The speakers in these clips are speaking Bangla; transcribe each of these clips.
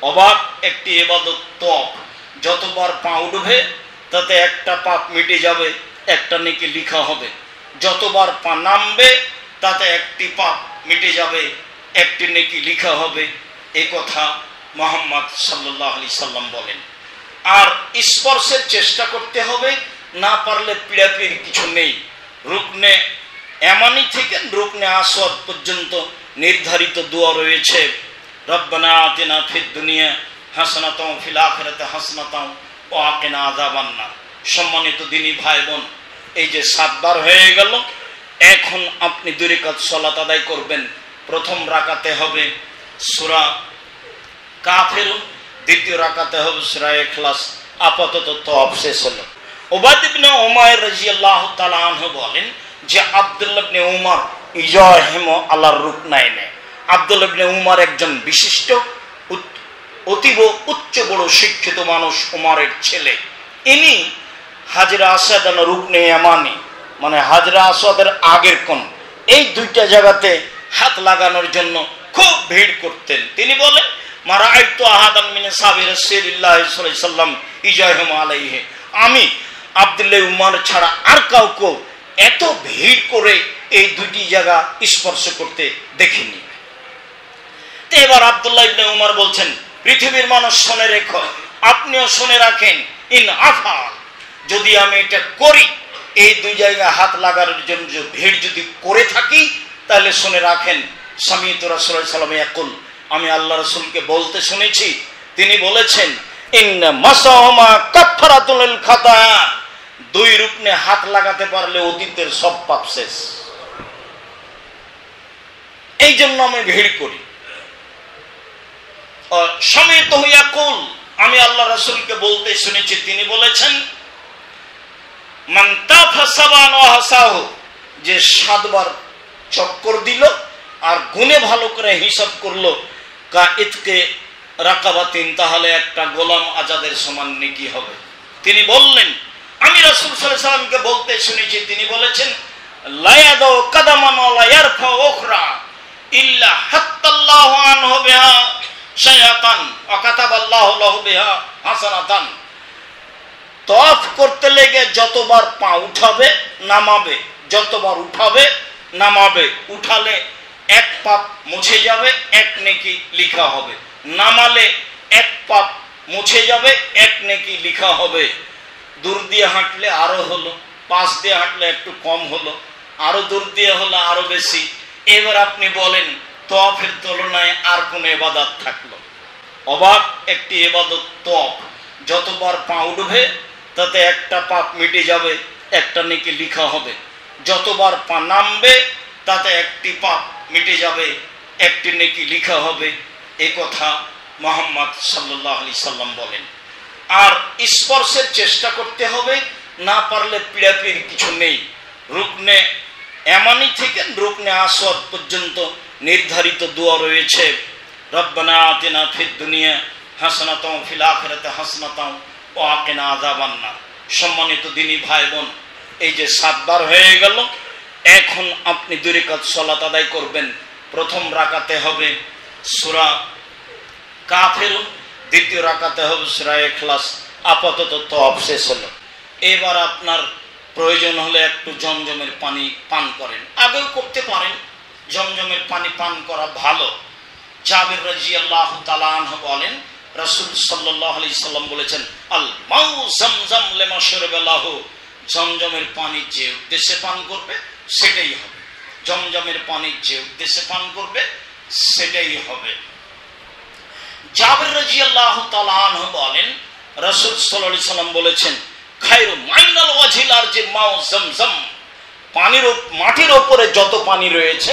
অবাক একটি ইবাদত তওয়াফ। যতবার পা উঠবে তাতে একটা পাপ মিটে যাবে, একটা নেকি লিখা হবে। যতবার পা নামবে তাতে একটি পাপ মিটে যাবে, একটি নেকি লিখা হবে। এ কথা মুহাম্মদ সাল্লাল্লাহু আলাইহি সাল্লাম বলেন। আর স্পর্শের চেষ্টা করতে হবে, না পারলে পীড়াপিড়ির কিছু নেই। রুকনে ইয়ামানি থেকে রুকনে আসওয়াদ পর্যন্ত নির্ধারিত দোয়া রয়েছে, রব্বানা আতিনা ফিদ দুনিয়া হাসানাতাও ফিল আখিরাতি হাসানাতাও ওয়া কিনা আযাবান নার। সম্মানিত দিনী ভাই বোন, এই যে 7 বার হয়ে গেল, এখন আপনি 2 রাকাত সালাত আদায় করবেন। প্রথম রাকাতে হবে সূরা কাফিরুন, দ্বিতীয় রাকাতে হবে সূরা ইখলাস। আপাতত তওয়াফ শেষ হলো। উবাদ ইবনে উমাইর রাদিয়াল্লাহু তাআলা আনহু বলেন যে আব্দুল্লাহ ইবনে উমর ইজাহিম আলার রুকনাইনে। আব্দুল্লাহ ইবনে উমর একজন বিশিষ্ট অতীব উচ্চ বড় শিক্ষিত মানুষ, উমরের ছেলে। ইনি হাজরা আসওয়াদ আর রুকনে ইয়ামানি, মানে হাজরা আসওয়াদের আগের কোণ, এই 2টা জায়গাতে হাত লাগানোর জন্য খুব ভিড় করতেন। তিনি বলেন মারাআইতু আহাদান মিন সাহাবী রাসূলুল্লাহ সাল্লাল্লাহু আলাইহি সাল্লাম ইজাহিম আলাইহি। আমি আব্দুল্লাহ উমর ছাড়া আর কাউকে এত ভিড় করে এই 2টি জায়গা স্পর্শ করতে দেখিনি। তো এবার আব্দুল্লাহ ইবনে উমর বলছেন, পৃথিবীর মানুষ শুনে রেখো, আপনিও শুনে রাখেন, ইন আফাল, যদি আমি এটা করি, এই 2 জায়গায় হাত লাগানোর জন্য ভিড় যদি করে থাকি, তাহলে শুনে রাখেন, সামিয়তু রাসূলুল্লাহ সাল্লাল্লাহু আলাইহি ওয়াসাল্লাম ইয়াকুল, আমি আল্লাহ রাসূলকে বলতে শুনেছি, তিনি বলেছেন ইন্না মাসাহুমা কাফারাতুল লিল খাতা। 2 রুকনে হাত লাগাতে পারলে অতীতের সব পাপ শেষ। এই জন্য আমি ভিড় করি। সামিয়তু ইয়াকুল, আমি আল্লাহ রাসূলকে বলতে শুনেছি, তিনি বলেছেন মান তাফা সাবান ওয়া হাসাহু, যে 7 বার চক্কর দিল আর গুনে ভালো করে হিসাব করলো, কা ইতকে রাকাবাতিন, তাহলে একটা গোলাম আজাদের সমান নেকি হবে। তিনি বললেন, আমি রাসূল সাল্লাল্লাহু আলাইহি ওয়াসাল্লামকে বলতে শুনেছি, তিনি বলেছেন লা ইয়াদু কাদামান ওয়া লা ইয়ারফা উখরা ইল্লা হাত্তাল্লাহু আনহু বিহা শায়াতান ওয়া কাতাবাল্লাহু লাহু বিহা হাসানাতান। তওয়াফ করতে লেগে যতবার পা উঠাবে নামাবে, যতবার উঠাবে নামাবে, উঠালে 1 পাপ মুছে যাবে, 1 নেকি লিখা হবে। নামালে 1 পাপ মুছে যাবে, 1 নেকি লিখা হবে। দূর দিয়ে হাঁটলে আরো হলো, পাশ দিয়ে হাঁটলে একটু কম হলো, আরো দূর দিয়ে হলো আরো বেশি। এবার আপনি বলেন তওয়াফের তুলনায় আর কোন ইবাদত থাকলো? অবাক একটি ইবাদত তওয়াফ। যতবার পা উঠবে তাতে একটা পাপ মিটে যাবে, একটা নেকি লিখা হবে। যতবার পা নামবে তাতে একটি পাপ মিটে যাবে, একটি নেকি লিখা হবে। এই কথা মুহাম্মদ সাল্লাল্লাহু আলাইহি সাল্লাম বলেন। আর স্পর্শের চেষ্টা করতে হবে, না পারলে পীড়াপিড়ির কিছু নেই। রুকনে ইয়ামানি থেকে রুকনে আসওয়াদ পর্যন্ত নির্ধারিত দোয়া রয়েছে, রব্বানা আতিনা ফিদ দুনিয়া হাসানাতাও ফিল আখিরাতি হাসানাতাও ওয়া কিনা আযাবান নার। সম্মানিত দিনী ভাই বোন, এই যে 7 বার হয়ে গেল, এখন আপনি 2 রাকাত সালাত আদায় করবেন। প্রথম রাকাতে হবে সূরা কাফিরুন, দ্বিতীয় রাকাতে হবে সূরা ইখলাস। আপাতত তওয়াফ শেষ হলো। এবার আপনার প্রয়োজন হলে একটু জমজমের পানি পান করেন, আগেও করতে পারেন। জমজমের পানি পান করা ভালো। জাবির রাদিয়াল্লাহু তাআলা আনহু বলেন, রাসূল সাল্লাল্লাহু আলাইহি সাল্লাম বলেছেন, আল মাউ জামজাম লিমা শুরিবা লাহু, জমজমের পানি যে উদ্দেশ্যে পান করবে সেটাই হবে। জমজমের পানি যে উদ্দেশ্যে পান করবে সেটাই হবে। জাবির রাদিয়াল্লাহু তাআলা আনহু বলেন, রাসূল সাল্লাল্লাহু আলাইহি সাল্লাম বলেছেন, খায়রু মাইনাল ওয়াজিল আরজি মাউ জামজাম, মাটির উপরে যত পানি রয়েছে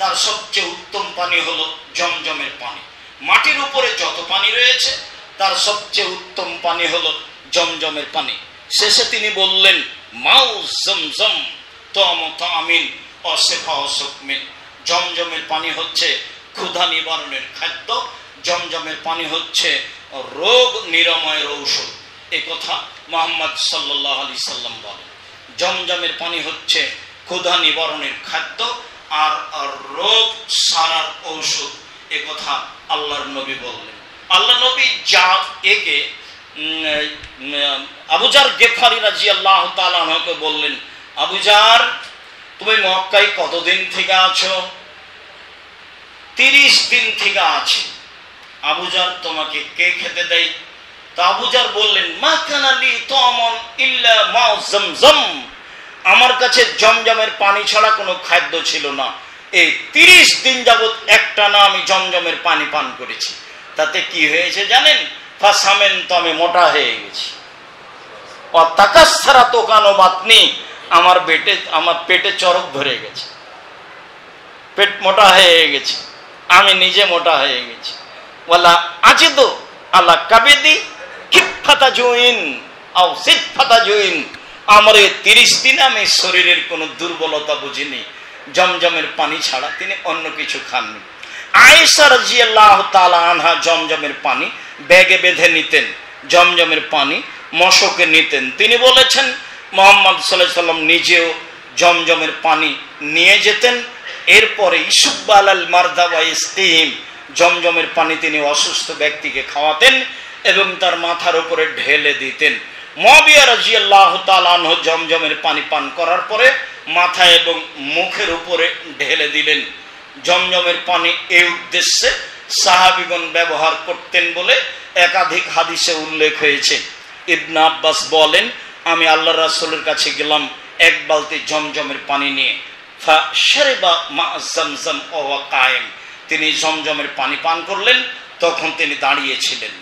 তার সবচেয়ে উত্তম পানি হলো জমজমের পানি। মাটির উপরে যত পানি রয়েছে তার সবচেয়ে উত্তম পানি হলো জমজমের পানি। শেষে তিনি বললেন, মাউ জামজাম তামিন অসিফা সুকমিন, জমজমের পানি হচ্ছে ক্ষুধা নিবারণের খাদ্য, জমজমের পানি হচ্ছে রোগ নিরাময়ের ঔষধ। এই কথা মুহাম্মদ সাল্লাল্লাহু আলাইহি সাল্লাম বলেন। জমজমের পানি হচ্ছে ক্ষুধা নিবারণের খাদ্য আর রোগ সারার ঔষধ। এ কথা আল্লাহর নবী বললেন। আল্লাহ নবী যা একে আবু জার গেফারি রাদিয়াল্লাহু তাআলা আনহুকে বললেন, আবু জার, তুমি মক্কায় কতদিন থেকে আছো? 30 দিন থেকে আছি। আবু জার, তোমাকে কে খেতে দেয়? তো আবু জার বললেন, মা কানা লি তা'মুন ইল্লা মা যামযাম, আমার কাছে জমজমের পানি ছাড়া কোনো খাদ্য ছিল না। এই 30 দিন যাবত একটানা আমি জমজমের পানি পান করেছি। তাতে কি হয়েছে জানেন? ফাসামেন, তো আমি মোটা হয়ে গেছি। অতাকাসসারা তোকানো বাতনি, আমার পেটে চরক ধরে গেছে, পেট মোটা হয়ে গেছে, আমি নিজে মোটা হয়ে গেছি। ওয়ালা আজিদু আলা কাবিদি কিফাতা জুইন আও সিফাতা জুইন, আমার এই 30 দিন আমি শরীরের কোনো দুর্বলতা বুঝিনি। জমজমের পানি ছাড়া তিনি অন্য কিছু খাননি। আয়েশা রাদিয়াল্লাহু তাআলা আনহা জমজমের পানি ব্যাগে বেঁধে নিতেন, জমজমের পানি মশকে নিতেন। তিনি বলেছেন, মুহাম্মদ সাল্লাল্লাহু আলাইহি সাল্লাম নিজেও জমজমের পানি নিয়ে যেতেন। এরপরে ইসুব্বাল আল মারদা ওয়া ইসতিহিম, জমজমের পানি তিনি অসুস্থ ব্যক্তিকে খাওয়াতেন এবং তার মাথার উপরে ঢেলে দিতেন। মুআবিয়া রাদিয়াল্লাহু তাআলা আনহু জমজমের পানি পান করার পরে মাথা এবং মুখের উপরে ঢেলে দিলেন। জমজমের পানি এই উদ্দেশ্যে সাহাবীগণ ব্যবহার করতেন বলে একাধিক হাদিসে উল্লেখ হয়েছে। ইবনে আব্বাস বলেন, আমি আল্লাহর রাসূলের কাছে গেলাম এক বালতি জমজমের পানি নিয়ে। ফাশরিবা মা যামযাম ওয়া কায়েম, তিনি জমজমের পানি পান করলেন, তখন তিনি দাঁড়িয়েছিলেন।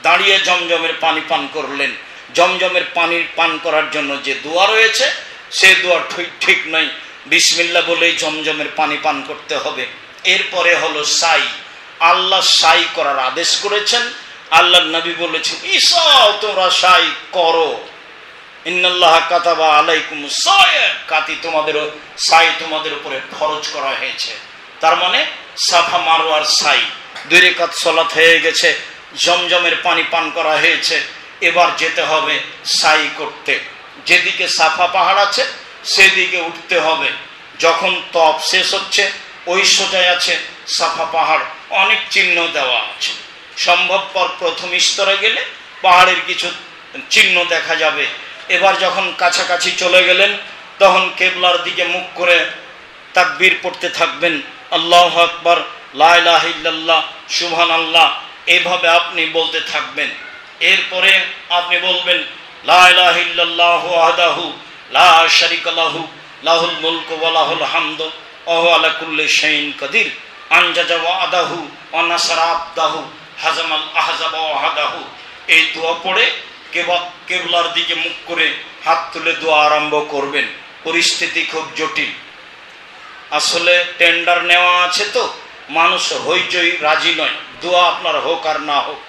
দাঁড়িয়ে জমজমের পানি পান করলেন। জমজমের পানি পান করার জন্য যে দোয়া রয়েছে সে দোয়া ঠিক নয়। বিসমিল্লাহ বলেই জমজমের পানি পান করতে হবে। এরপরে হলো সাই। আল্লাহ সাই করার আদেশ করেছেন। আল্লাহর নবী বলেছেন, ঈসাও তোমরা সাই করো। ইন্নাল্লাহা কাতাবা আলাইকুমুস সায়া, সাই তোমাদের উপরে ফরজ করা হয়েছে। তার মানে সাফা মারওয়ার সাই, 2 রাকাত সালাত হয়ে গেছে, জমজমের পানি পান করা হয়েছে। এবার যেতে হবে সাই করতে। যেদিকে সাফা পাহাড় আছে সেদিকে উঠতে হবে। যখন তপ শেষ হচ্ছে ওই সোজায় আছে সাফা পাহাড়, অনেক চিহ্ন দেওয়া আছে। সম্ভবপর প্রথম স্তরে গেলে পাহাড়ের কিছু চিহ্ন দেখা যাবে। এবার যখন কাছাকাছি চলে গেলেন তখন কেবলার দিকে মুখ করে তাকবীর পড়তে থাকবেন, আল্লাহু আকবার, লা ইলাহা ইল্লাল্লাহ, সুবহানাল্লাহ, এইভাবে আপনি বলতে থাকবেন। এরপরে আপনি বলবেন, লা ইলাহা ইল্লাল্লাহু ওয়াহদাহু লা শারীকা লাহু লাহুল মুলকু ওয়া লাহুল হামদু ওয়া হুয়া আলা কুল্লি শাইইন কাদির, আনজাজা ওয়াদাহু ওয়া নাসারা আবদাহু হাজামাল আহজাবা ওয়াহদাহু। এই দোয়া পড়ে কেবলার দিকে মুখ করে হাত তুলে দোয়া আরম্ভ করবেন। পরিস্থিতি খুব জটিল, আসলে টেন্ডার নেওয়া আছে তো মানুষ হইচই রাজি নয়। দোয়া আপনার হোক আর না হোক,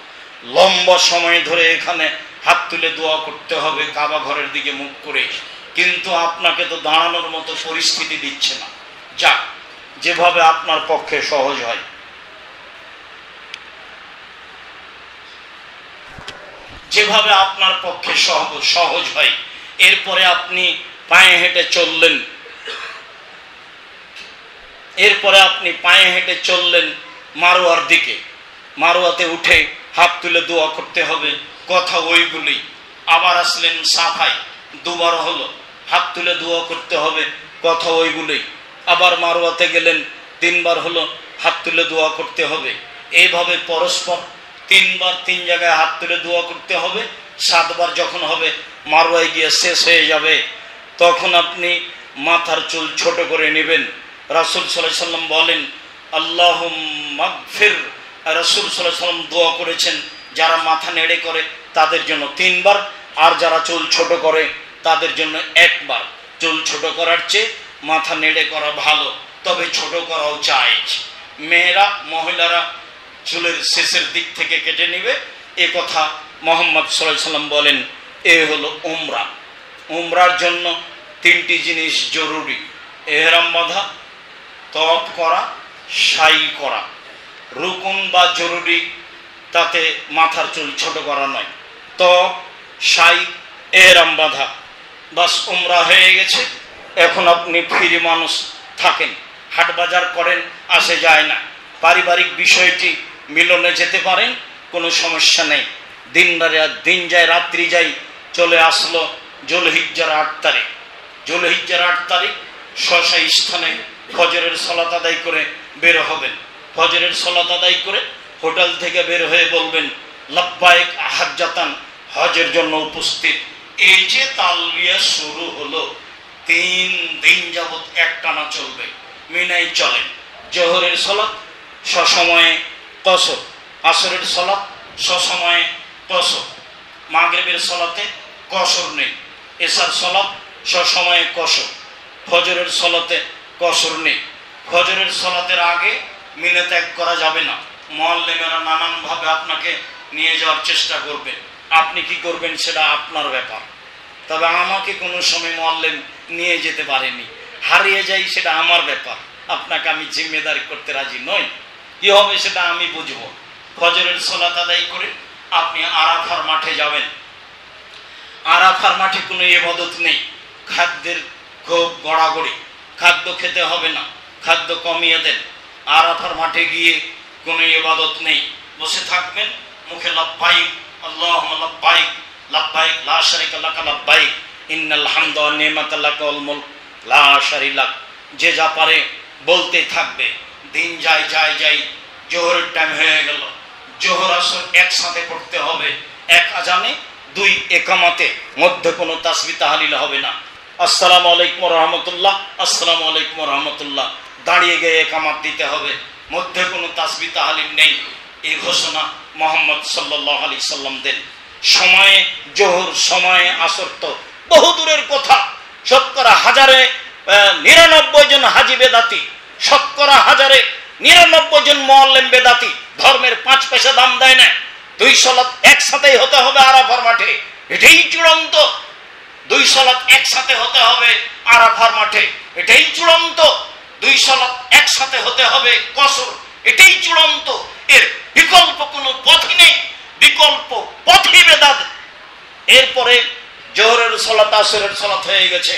লম্বা সময় ধরে এখানে হাত তুলে দোয়া করতে হবে কাবা ঘরের দিকে মুখ করে। কিন্তু আপনাকে তো দাঁড়ানোর মতো পরিস্থিতি দিচ্ছে না। যাক, যেভাবে আপনার পক্ষে সহজ হয়। যেভাবে আপনার পক্ষে সহজ হয়। এরপরে আপনি পায়ে হেঁটে চললেন। মারোয়ার দিকে। মারোয়াতে উঠে হাত তুলে দোয়া করতে হবে, কথা ওইগুলি। আবার আসলেন সাফাই, 2 বার হলো, হাত তুলে দোয়া করতে হবে, কথা ওইগুলি। আবার মারোয়াতে গেলেন, 3 বার হলো, হাত তুলে দোয়া করতে হবে। এইভাবে পরস্পর 3 বার 3 জায়গায় হাত তুলে দোয়া করতে হবে। 7 বার যখন হবে মারওয়ায় গিয়ে শেষ হয়ে যাবে, তখন আপনি মাথার চুল ছোট করে নেবেন। রাসূল সাল্লাল্লাহু আলাইহি সাল্লাম বলেন, আল্লাহুম্মা গফির। রাসূল সাল্লাল্লাহু আলাইহি সাল্লাম দোয়া করেছেন যারা মাথা নেড়ে করে তাদের জন্য 3 বার, আর যারা চুল ছোট করে তাদের জন্য 1 বার। চুল ছোট করার চেয়ে মাথা নেড়ে করা ভালো, তবে ছোট করাও জায়েজ। মহিলারা চুলের শেষের দিক থেকে কেটে নেবে, এ কথা মুহাম্মদ সাল্লাল্লাহু আলাইহি সাল্লাম বলেন। এ হলো উমরা। উমরার জন্য 3টি জিনিস জরুরি: ইহরাম বাঁধা, তওয়াফ করা, সাই করা। রুকুন বা জরুরি, তাতে মাথার চুল ছোট করা নয়। তওয়াফ, সাই, ইহরাম বাঁধা, বাস উমরা হয়ে গেছে। এখন আপনি ফ্রি মানুষ থাকেন, হাট বাজার করেন, আসে যায় না, পারিবারিক বিষয়টি মিলনে যেতে পারেন, কোনো সমস্যা নেই। দিন যায় রাত্রি যায়, চলে আসলো জুলহিজ্জার 8 তারিখ। জুলহিজ্জার 8 তারিখ স্ব স্থানে ফজরের সালাত আদায় করে বের হবেন। ফজরের সালাত আদায় করে হোটেল থেকে বের হয়ে বলবেন লাব্বাইক হাজ্জাতান, হজের জন্য উপস্থিত। এই যে তালবিয়া শুরু হলো 3 দিন যাবত একটানা চলবে, মিনায় চলেন। জোহরের সালাত সসময়ে কসর, আসরের সালাত সসময়ে কসর, মাগরিবের সালাতে কসর নেই, এশার সালাত সসময়ে কসর, ফজরের সালাতে কসর নেই। ফজরের সালাতের আগে মিনা ত্যাগ করা যাবে না। মুআল্লিমেরা নানানভাবে আপনাকে নিয়ে যাওয়ার চেষ্টা করবে, আপনি কি করবেন সেটা আপনার ব্যাপার। তবে আমাকে কোনো সময় মুআল্লিম নিয়ে যেতে পারেনি, হারিয়ে যাই সেটা আমার ব্যাপার, আপনাকে আমি জিম্মেদারি করতে রাজি নই। কি হবে সেটা আমি বুঝবো। ফজরের সালাত আদায় করে আপনি আরাফার মাঠে যাবেন। আরাফার মাঠে কোনো ইবাদত নেই, খাদ্যের খুব গড়াগড়ি, খাদ্য খেতে হবে না, খাদ্য কমিয়ে দেন। আরাফার মাঠে গিয়ে কোনো ইবাদত নেই, বসে থাকবেন, মুখে লাব্বাইক আল্লাহুম্মা লাব্বাইক লাব্বাইক লা শারীকা লাকা লাব্বাইক ইন্নাল হামদা ওয়ান নি'মাতা লাকা ওয়াল মুলক লা শারীকা লাক, যে যা পারে বলতে থাকবে। দিন যায় জোহরের টাইম হয়ে গেল। জোহর আসর একসাথে পড়তে হবে, এক আজানে 2 একামতে, মধ্যে কোনো তাসবিহ তাহলিল হবে না। আসসালামু আলাইকুম ওয়া রাহমাতুল্লাহ, আসসালামু আলাইকুম ওয়া রাহমাতুল্লাহ, দাঁড়িয়ে গিয়ে একামত দিতে হবে, মধ্যে কোনো তাসবিহ তাহলিল নেই। এই ঘোষণা মুহাম্মদ সাল্লাল্লাহু আলাইহি সাল্লাম দেন। সময়ে জোহর, সময়ে আসর তো বহু দূরের কথা। শতকরা 99 জন হাজি বেদাতি, শতকরা 99 জন মুআল্লিম বেদাতি, ধর্মের 5 পয়সা দাম দেয় না। 2 সালাত একসাথেই হতে হবে আরাফার মাঠে, এটাই চূড়ান্ত। 2 সালাত একসাথে হতে হবে আরাফার মাঠে, এটাই চূড়ান্ত। 2 সালাত একসাথে হতে হবে কসর, এটাই চূড়ান্ত। এর বিকল্প কোনো পথই নেই, বিকল্প পথই বেদাত। এরপরে জোহরের সালাত আসরের সালাত হয়ে গেছে।